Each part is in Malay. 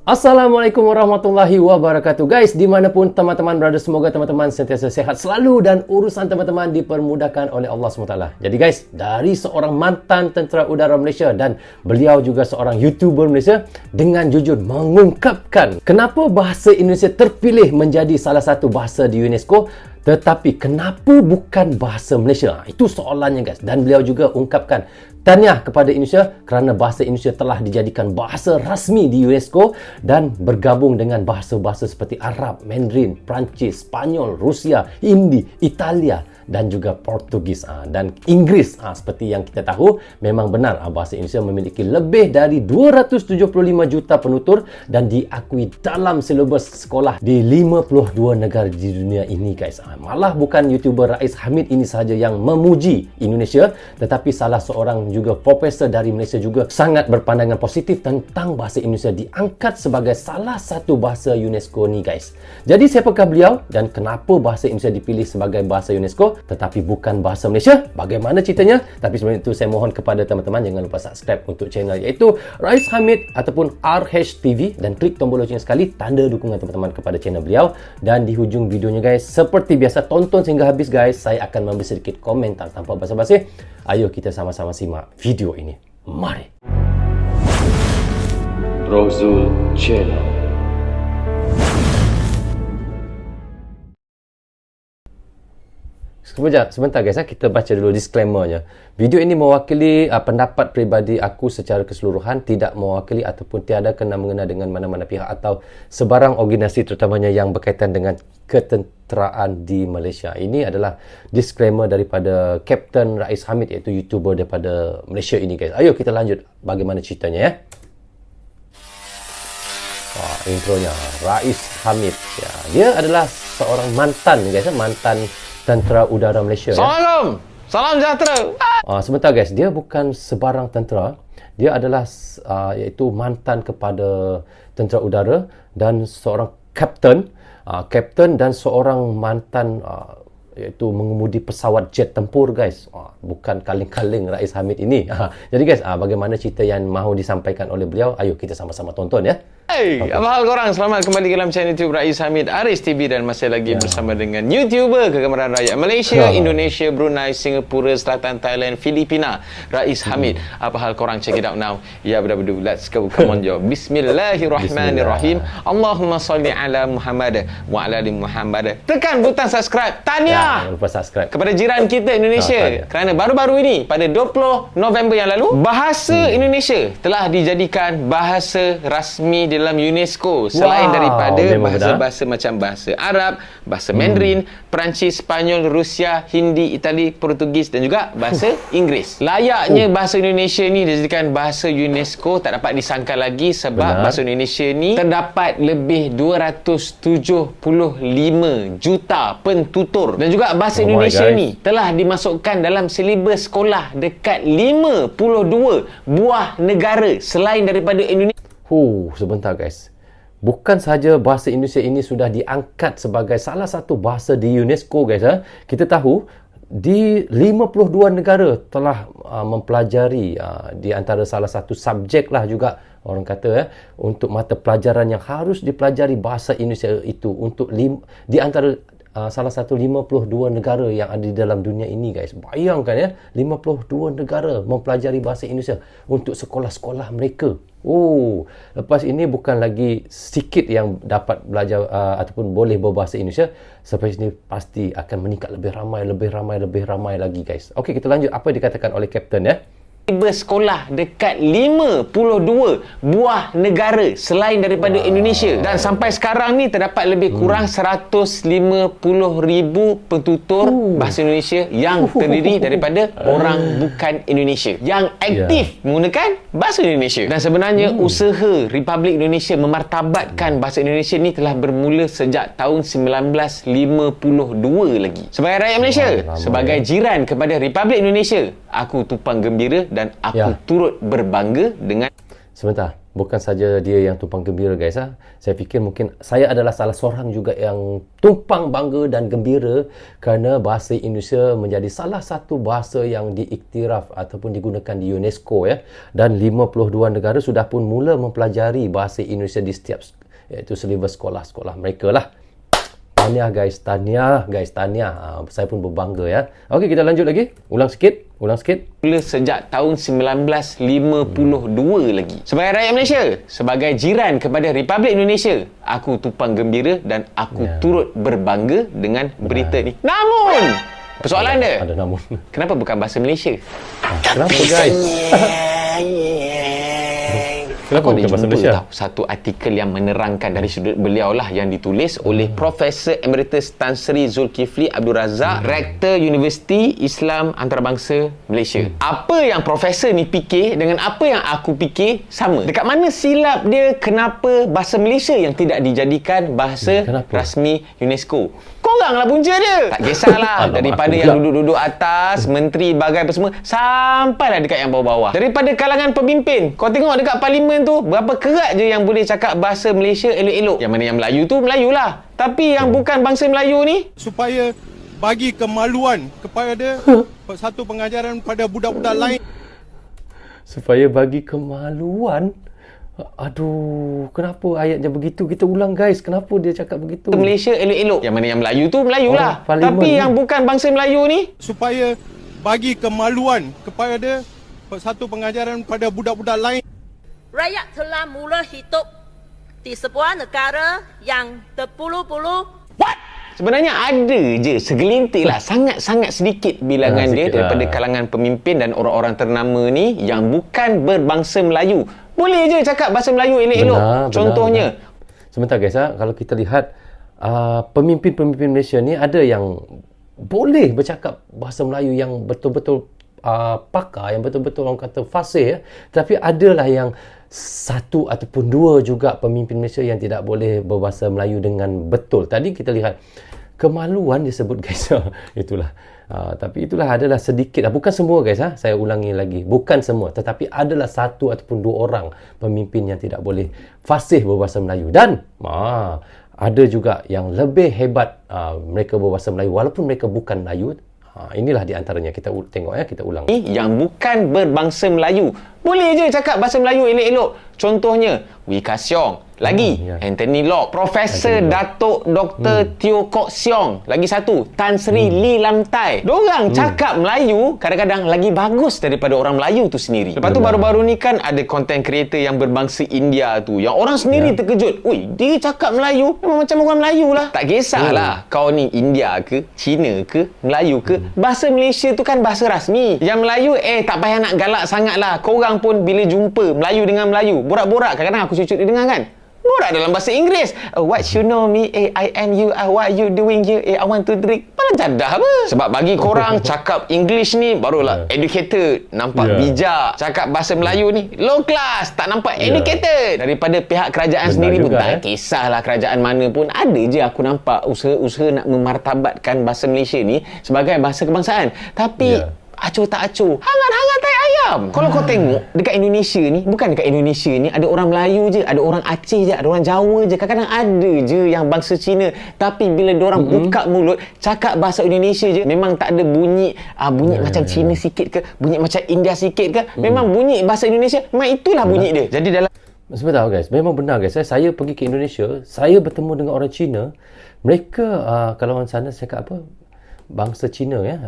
Assalamualaikum warahmatullahi wabarakatuh. Guys, dimanapun teman-teman berada, semoga teman-teman sentiasa sehat selalu dan urusan teman-teman dipermudahkan oleh Allah SWT. Jadi guys, dari seorang mantan tentera udara Malaysia dan beliau juga seorang YouTuber Malaysia, dengan jujur mengungkapkan kenapa bahasa Indonesia terpilih menjadi salah satu bahasa di UNESCO, tetapi kenapa bukan bahasa Malaysia? Itu soalannya guys. Dan beliau juga ungkapkan tahniah kepada Indonesia kerana bahasa Indonesia telah dijadikan bahasa rasmi di UNESCO dan bergabung dengan bahasa-bahasa seperti Arab, Mandarin, Perancis, Spanyol, Rusia, Hindi, Italia dan juga Portugis dan Inggeris. Seperti yang kita tahu, memang benar bahasa Indonesia memiliki lebih dari 275 juta penutur dan diakui dalam silibus sekolah di 52 negara di dunia ini guys. Malah bukan YouTuber Rais Hamid ini sahaja yang memuji Indonesia, tetapi salah seorang juga profesor dari Malaysia juga sangat berpandangan positif tentang bahasa Indonesia diangkat sebagai salah satu bahasa UNESCO ni guys. Jadi siapakah beliau dan kenapa bahasa Indonesia dipilih sebagai bahasa UNESCO tetapi bukan bahasa Malaysia? Bagaimana ceritanya? Tapi sebelum itu saya mohon kepada teman-teman jangan lupa subscribe untuk channel iaitu Rais Hamid ataupun RH TV dan klik tombol lonceng sekali tanda dukungan teman-teman kepada channel beliau. Dan di hujung videonya guys, seperti biasa tonton sehingga habis guys, saya akan memberi sedikit komentar tanpa basa-basi. Ayo kita sama-sama simak video ini. Mari. Rozul Channel. Sebentar guys, kita baca dulu disclaimernya. Video ini mewakili pendapat peribadi aku secara keseluruhan, tidak mewakili ataupun tiada kena-mengena dengan mana-mana pihak atau sebarang organisasi terutamanya yang berkaitan dengan ketenteraan di Malaysia. Ini adalah disclaimer daripada Kapten Rais Hamid, iaitu YouTuber daripada Malaysia ini guys. Ayo kita lanjut bagaimana ceritanya ya. Intronya Rais Hamid ya. Dia adalah seorang mantan guys, mantan tentera udara Malaysia. Assalamualaikum. Salam sejahtera. Sebentar guys, dia bukan sebarang tentera. Dia adalah iaitu mantan kepada tentera udara dan seorang kapten dan seorang mantan iaitu mengemudi pesawat jet tempur guys. Bukan kaling-kaling Rais Hamid ini. Jadi guys, bagaimana cerita yang mahu disampaikan oleh beliau? Ayo kita sama-sama tonton ya. Hey, apa hal korang? Selamat kembali ke dalam channel YouTube Rais Hamid Aris TV dan masih lagi bersama dengan YouTuber kegemaran rakyat Malaysia, Indonesia, Brunei, Singapura, Selatan, Thailand, Filipina, Rais Hamid. Apa hal korang? Check it out now. Ya, betul-betul. Let's go. Come on, yo. Bismillahirrahmanirrahim. Allahumma salli ala Muhammad wa ala ali Muhammad. Tekan butang subscribe. Tahniah. Jangan lupa subscribe kepada jiran kita Indonesia. Kerana baru-baru ini pada 20 November yang lalu, bahasa Indonesia telah dijadikan bahasa rasmi dalam UNESCO selain daripada bahasa-bahasa macam bahasa Arab, bahasa Mandarin, Perancis, Spanyol, Rusia, Hindi, Itali, Portugis dan juga bahasa Inggeris. Layaknya bahasa Indonesia ni dijadikan bahasa UNESCO tak dapat disangkal lagi sebab bahasa Indonesia ni terdapat lebih 275 juta pentutur dan juga bahasa Indonesia ni telah dimasukkan dalam silibus sekolah dekat 52 buah negara selain daripada Indonesia. Sebentar guys. Bukan sahaja bahasa Indonesia ini sudah diangkat sebagai salah satu bahasa di UNESCO guys. Kita tahu di 52 negara telah mempelajari di antara salah satu subjek lah juga orang kata untuk mata pelajaran yang harus dipelajari bahasa Indonesia itu untuk di antara salah satu 52 negara yang ada di dalam dunia ini guys. Bayangkan ya, 52 negara mempelajari bahasa Indonesia untuk sekolah-sekolah mereka. Lepas ini bukan lagi sedikit yang dapat belajar ataupun boleh berbahasa Indonesia. Sampai sini pasti akan meningkat lebih ramai lagi guys. Okey, kita lanjut apa yang dikatakan oleh Kapten ya. Bersekolah dekat 52 buah negara selain daripada Indonesia dan sampai sekarang ni terdapat lebih kurang 150,000 pentutur bahasa Indonesia yang terdiri daripada orang bukan Indonesia yang aktif menggunakan bahasa Indonesia. Dan sebenarnya usaha Republik Indonesia memartabatkan bahasa Indonesia ni telah bermula sejak tahun 1952 lagi. Sebagai rakyat Malaysia, sebagai jiran kepada Republik Indonesia, aku tumpang gembira dan aku turut berbangga dengan... Sebentar. bukan saja dia yang tumpang gembira guys. Saya fikir mungkin saya adalah salah seorang juga yang tumpang bangga dan gembira kerana bahasa Indonesia menjadi salah satu bahasa yang diiktiraf ataupun digunakan di UNESCO ya. Dan 52 negara sudah pun mula mempelajari bahasa Indonesia di setiap iaitu silibus sekolah-sekolah mereka lah. Tahniah guys, tahniah. Saya pun berbangga ya. Okey, kita lanjut lagi. Ulang sikit. Mula sejak tahun 1952 lagi. Sebagai rakyat Malaysia, sebagai jiran kepada Republik Indonesia, aku tumpang gembira dan aku turut berbangga dengan berita ni. Namun, persoalan dia, Ada namun. kenapa bukan bahasa Malaysia? Kenapa guys? Kenapa Aku ada bukan bahasa jumpa Malaysia? satu artikel yang menerangkan dari sudut beliau lah, yang ditulis oleh Profesor Emeritus Tan Sri Zulkifli Abdul Razak, Rektor Universiti Islam Antarabangsa Malaysia. Apa yang profesor ni fikir dengan apa yang aku fikir sama. Dekat mana silap dia? Kenapa bahasa Malaysia yang tidak dijadikan bahasa rasmi UNESCO? Koranglah punca dia. Tak kisahlah daripada yang duduk-duduk atas, menteri, bagai apa semua, sampailah dekat yang bawah-bawah. Daripada kalangan pemimpin, kau tengok dekat parlimen tu, berapa kerat je yang boleh cakap bahasa Malaysia elok-elok. Yang mana yang Melayu tu, Melayu lah. Tapi yang bukan bangsa Melayu ni, supaya bagi kemaluan kepada satu pengajaran pada budak-budak lain. Supaya bagi kemaluan. Aduh, kenapa ayatnya begitu? Kita ulang guys, kenapa dia cakap begitu? Malaysia elok-elok. Yang mana yang Melayu tu, Melayu lah. Tapi yang bukan bangsa Melayu ni, Supaya bagi kemaluan kepada satu pengajaran pada budak-budak lain. Rakyat telah mula hidup di sebuah negara yang terpuluh-puluh. sebenarnya ada je segelintir lah, sangat-sangat sedikit bilangan dia daripada kalangan pemimpin dan orang-orang ternama ni yang bukan berbangsa Melayu. Boleh je cakap bahasa Melayu elok-elok. Contohnya. Sebentar guys, kalau kita lihat pemimpin-pemimpin Malaysia ni ada yang boleh bercakap bahasa Melayu yang betul-betul pakar, yang betul-betul orang kata fasih ya. Tapi adalah yang satu ataupun dua juga pemimpin Malaysia yang tidak boleh berbahasa Melayu dengan betul. Tadi kita lihat kemaluan disebut guys. Itulah. Tapi itulah adalah sedikit. Bukan semua guys. Saya ulangi lagi. Bukan semua. Tetapi adalah satu ataupun dua orang pemimpin yang tidak boleh fasih berbahasa Melayu. Dan ada juga yang lebih hebat mereka berbahasa Melayu walaupun mereka bukan Melayu. Inilah di antaranya. Kita tengok ya, kita ulang. Yang bukan berbangsa Melayu. Boleh je cakap bahasa Melayu elok-elok. Contohnya, Wee Ka Siong. Lagi, Anthony Loke. Profesor Datuk Dr. Teo Kok Siong. Lagi satu, Tan Sri Lee Lam Tai. Diorang cakap Melayu kadang-kadang lagi bagus daripada orang Melayu tu sendiri. Lepas tu baru-baru ni kan ada content creator yang berbangsa India tu, yang orang sendiri terkejut. Ui, dia cakap Melayu memang macam orang Melayu lah. Tak kisahlah kau ni India ke, Cina ke, Melayu ke, bahasa Malaysia tu kan bahasa rasmi. Yang Melayu tak payah nak galak sangat lah. Korang pun bila jumpa Melayu dengan Melayu, borak-borak, kadang-kadang aku cucuk dia dengar kan, borak dalam bahasa Inggeris. What you know me, I am you, what you doing here, I want to drink. Paling cadah apa? Sebab bagi korang cakap English ni barulah educated, nampak bijak. Cakap bahasa Melayu ni low class, tak nampak educated. Daripada pihak kerajaan sendiri pun tak kisahlah kerajaan mana pun, ada je aku nampak usaha-usaha nak memartabatkan bahasa Malaysia ni sebagai bahasa kebangsaan. Tapi acuh tak acuh, hangat-hangat tai ayam. Kalau kau tengok dekat Indonesia ni, bukan dekat Indonesia ni ada orang Melayu je, ada orang Aceh je, ada orang Jawa je, kadang-kadang ada je yang bangsa Cina. Tapi bila diorang buka mulut cakap bahasa Indonesia je, memang tak ada bunyi macam Cina sikit ke, bunyi macam India sikit ke, memang bunyi bahasa Indonesia, memang itulah bunyi dia. Jadi dalam sebentar guys, memang benar guys. Saya pergi ke Indonesia, saya bertemu dengan orang Cina. Mereka kalau orang sana cakap apa, bangsa Cina ya,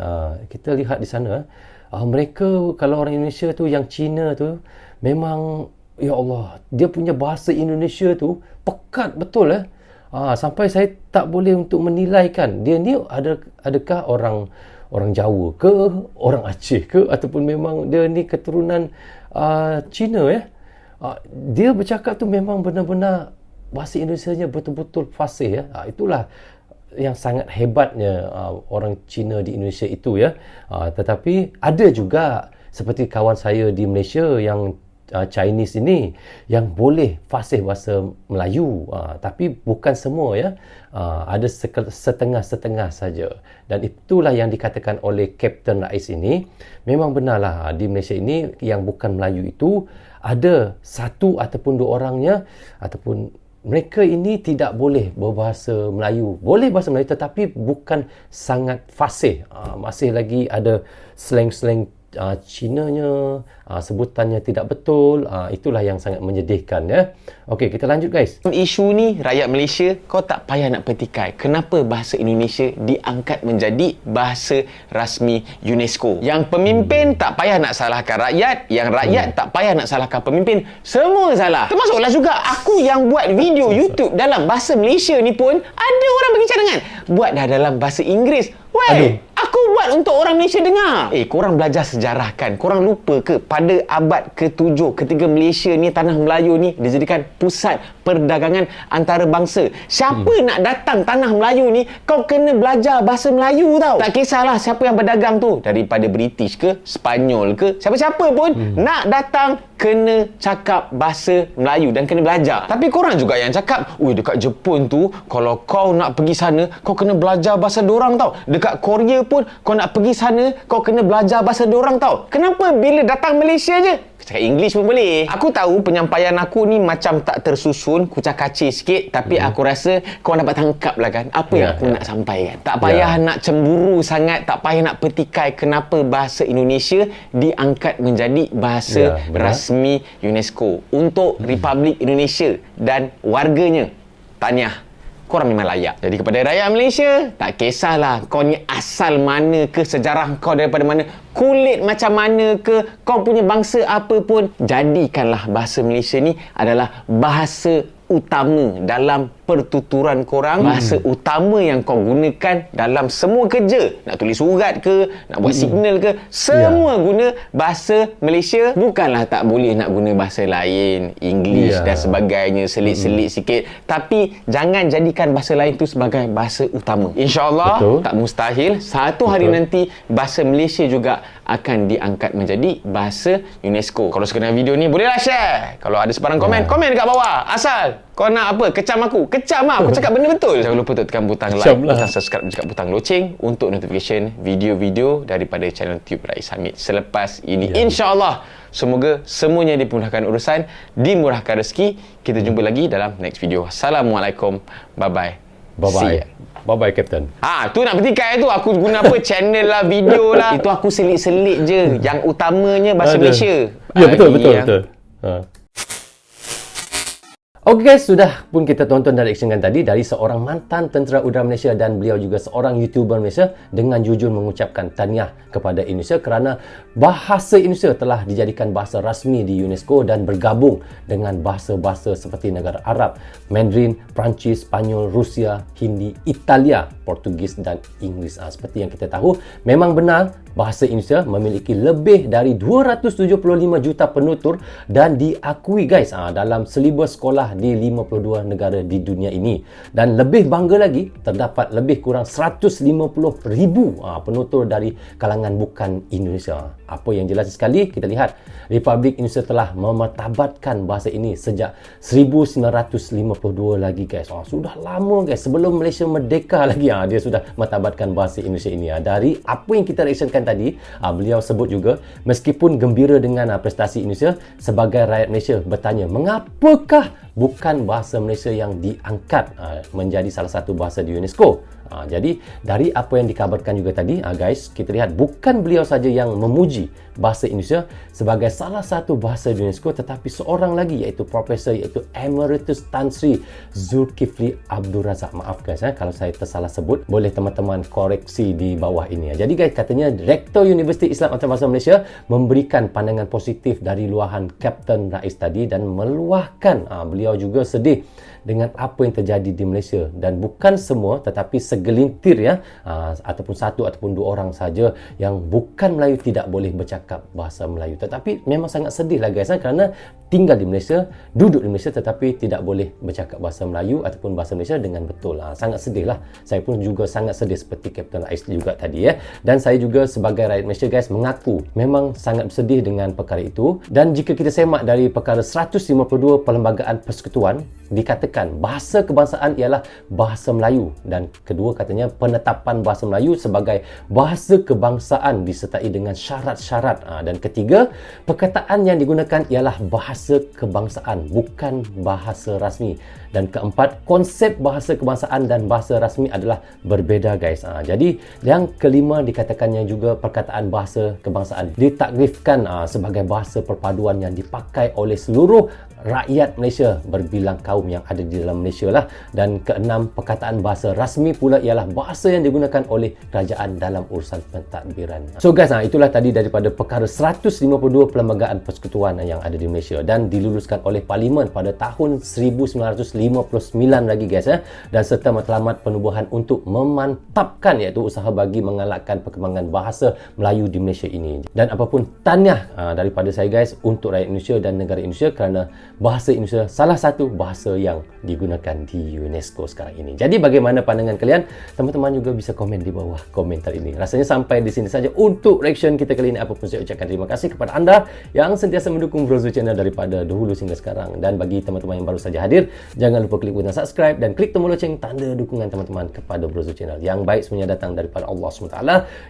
kita lihat di sana mereka, kalau orang Indonesia tu, yang Cina tu memang ya Allah, dia punya bahasa Indonesia tu pekat betul sampai saya tak boleh untuk menilaikan dia ni adakah orang Jawa ke, orang Aceh ke, ataupun memang dia ni keturunan Cina ya. Dia bercakap tu memang benar-benar bahasa Indonesianya betul-betul fasih ya. Itulah yang sangat hebatnya orang Cina di Indonesia itu ya. Tetapi ada juga seperti kawan saya di Malaysia yang Chinese ini yang boleh fasih bahasa Melayu, tapi bukan semua ya. Ada setengah-setengah saja. Dan itulah yang dikatakan oleh Kapten Rais ini. Memang benarlah di Malaysia ini yang bukan Melayu itu ada satu ataupun dua orangnya, ataupun mereka ini tidak boleh berbahasa Melayu. Boleh bahasa Melayu tetapi bukan sangat fasih. Masih lagi ada slang-slang Cinanya, sebutannya tidak betul. Itulah yang sangat menyedihkan ya. Okey, kita lanjut guys. Isu ni rakyat Malaysia kau tak payah nak petikai. Kenapa bahasa Indonesia diangkat menjadi bahasa rasmi UNESCO? Yang pemimpin tak payah nak salahkan rakyat, yang rakyat tak payah nak salahkan pemimpin. Semua salah. Termasuklah juga aku yang buat video YouTube dalam bahasa Malaysia ni pun ada orang bagi cadangan. Buat dah dalam bahasa Inggeris. Weh, aku buat untuk orang Malaysia dengar. Korang belajar sejarah kan? Korang lupa ke pada abad ke-7 ketika Malaysia ni, tanah Melayu ni dijadikan pusat perdagangan antarabangsa. Siapa nak datang tanah Melayu ni, kau kena belajar bahasa Melayu tau. Tak kisahlah siapa yang berdagang tu, daripada British ke, Spanyol ke, siapa-siapa pun nak datang kena cakap bahasa Melayu dan kena belajar. Tapi korang juga yang cakap, dekat Jepun tu kalau kau nak pergi sana, kau kena belajar bahasa dorang tau. Dekat Korea pun kau nak pergi sana, kau kena belajar bahasa dorang tau. Kenapa bila datang Malaysia je cakap English pun boleh? Aku tahu penyampaian aku ni macam tak tersusun, kucak-kacir sikit, tapi aku rasa kau dapat tangkap lah kan apa yang aku nak sampaikan. Tak payah nak cemburu sangat, tak payah nak petikai kenapa bahasa Indonesia diangkat menjadi bahasa rasmi UNESCO untuk Republik Indonesia dan warganya. Tahniah, korang memang layak. Jadi kepada rakyat Malaysia, tak kisahlah kau ni asal mana ke, sejarah kau daripada mana, kulit macam mana ke, kau punya bangsa apa pun, jadikanlah bahasa Malaysia ni adalah bahasa utama dalam pertuturan korang, bahasa utama yang kau gunakan dalam semua kerja. Nak tulis surat ke, nak buat signal ke, semua guna bahasa Malaysia. Bukanlah tak boleh nak guna bahasa lain, English dan sebagainya, selit-selit sikit, tapi jangan jadikan bahasa lain tu sebagai bahasa utama. InsyaAllah tak mustahil satu hari nanti bahasa Malaysia juga akan diangkat menjadi bahasa UNESCO. Kalau suka dengan video ni, bolehlah share. Kalau ada sebarang komen, komen dekat bawah. Asal kau nak apa? Kecam aku. Kecam lah. Aku cakap benda betul. Jangan lupa untuk tekan butang like, butang subscribe, juga butang loceng untuk notification video-video daripada channel YouTube Rais Hamid selepas ini. InsyaAllah, semoga semuanya dipermudahkan urusan, dimurahkan rezeki. Kita jumpa lagi dalam next video. Assalamualaikum. Bye-bye. Bye-bye. Bye-bye, Kapten. Tu nak petikai tu. Aku guna apa? Channel lah, video lah. Itu aku selit-selit je. Yang utamanya bahasa Malaysia. Ya, betul. Okey guys, sudah pun kita tonton dan reactionkan tadi dari seorang mantan tentera udara Malaysia dan beliau juga seorang YouTuber Malaysia dengan jujur mengucapkan tahniah kepada Indonesia kerana bahasa Indonesia telah dijadikan bahasa rasmi di UNESCO dan bergabung dengan bahasa-bahasa seperti negara Arab, Mandarin, Perancis, Spanyol, Rusia, Hindi, Italia, Portugis dan Inggeris. Seperti yang kita tahu, memang benar bahasa Indonesia memiliki lebih dari 275 juta penutur dan diakui guys dalam silibus sekolah di 52 negara di dunia ini. Dan lebih bangga lagi, terdapat lebih kurang 150,000 penutur dari kalangan bukan Indonesia. Apa yang jelas sekali, kita lihat Republik Indonesia telah memartabatkan bahasa ini sejak 1952 lagi guys. Sudah lama guys, sebelum Malaysia merdeka lagi dia sudah martabatkan bahasa Indonesia ini. Dari apa yang kita reactionkan tadi, beliau sebut juga meskipun gembira dengan prestasi Indonesia, sebagai rakyat Malaysia bertanya, mengapakah bukan bahasa Malaysia yang diangkat menjadi salah satu bahasa di UNESCO? Jadi dari apa yang dikabarkan juga tadi guys, kita lihat bukan beliau saja yang memuji bahasa Indonesia sebagai salah satu bahasa di UNESCO, tetapi seorang lagi iaitu Profesor iaitu Emeritus Tan Sri Zulkifli Abdul Razak. Maaf guys kalau saya tersalah sebut, boleh teman-teman koreksi di bawah ini. Jadi guys, katanya Rektor Universiti Islam Antarabangsa Malaysia memberikan pandangan positif dari luahan Kapten Rais tadi dan meluahkan beliau juga sedih dengan apa yang terjadi di Malaysia, dan bukan semua tetapi segelintir ya, ataupun satu ataupun dua orang saja yang bukan Melayu tidak boleh bercakap bahasa Melayu. Tetapi memang sangat sedih lah guys, kerana tinggal di Malaysia, duduk di Malaysia tetapi tidak boleh bercakap bahasa Melayu ataupun bahasa Malaysia dengan betul. Sangat sedih lah. Saya pun juga sangat sedih seperti Kapten Ais juga tadi ya. Dan saya juga sebagai rakyat Malaysia guys mengaku memang sangat bersedih dengan perkara itu. Dan jika kita semak dari perkara 152 Perlembagaan Persekutuan, dikatakan bahasa kebangsaan ialah bahasa Melayu, dan kedua katanya penetapan bahasa Melayu sebagai bahasa kebangsaan disertai dengan syarat-syarat, dan ketiga perkataan yang digunakan ialah bahasa kebangsaan bukan bahasa rasmi, dan keempat konsep bahasa kebangsaan dan bahasa rasmi adalah berbeza guys. Jadi yang kelima dikatakannya juga perkataan bahasa kebangsaan ditakrifkan sebagai bahasa perpaduan yang dipakai oleh seluruh rakyat Malaysia berbilang kaum yang ada di dalam Malaysia lah. Dan keenam, perkataan bahasa rasmi pula ialah bahasa yang digunakan oleh kerajaan dalam urusan pentadbiran. So guys, itulah tadi daripada perkara 152 Perlembagaan Persekutuan yang ada di Malaysia dan diluluskan oleh Parlimen pada tahun 1959 lagi guys ya. Dan serta matlamat penubuhan untuk memantapkan iaitu usaha bagi mengalahkan perkembangan bahasa Melayu di Malaysia ini. Dan apapun tahniah daripada saya guys untuk rakyat Indonesia dan negara Indonesia kerana bahasa Indonesia salah satu bahasa yang digunakan di UNESCO sekarang ini. Jadi bagaimana pandangan kalian? Teman-teman juga bisa komen di bawah komentar ini. Rasanya sampai di sini saja untuk reaction kita kali ini. Apapun saya ucapkan terima kasih kepada anda yang sentiasa mendukung Brozo Channel daripada dahulu hingga sekarang. Dan bagi teman-teman yang baru saja hadir, jangan lupa klik butang subscribe dan klik tombol loceng tanda dukungan teman-teman kepada Brozo Channel. Yang baik semuanya datang daripada Allah SWT.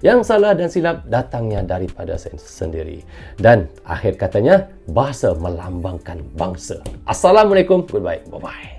Yang salah dan silap datangnya daripada saya sendiri. Dan akhir katanya, bahasa melambangkan bangsa. Assalamualaikum. Goodbye. Bye-bye.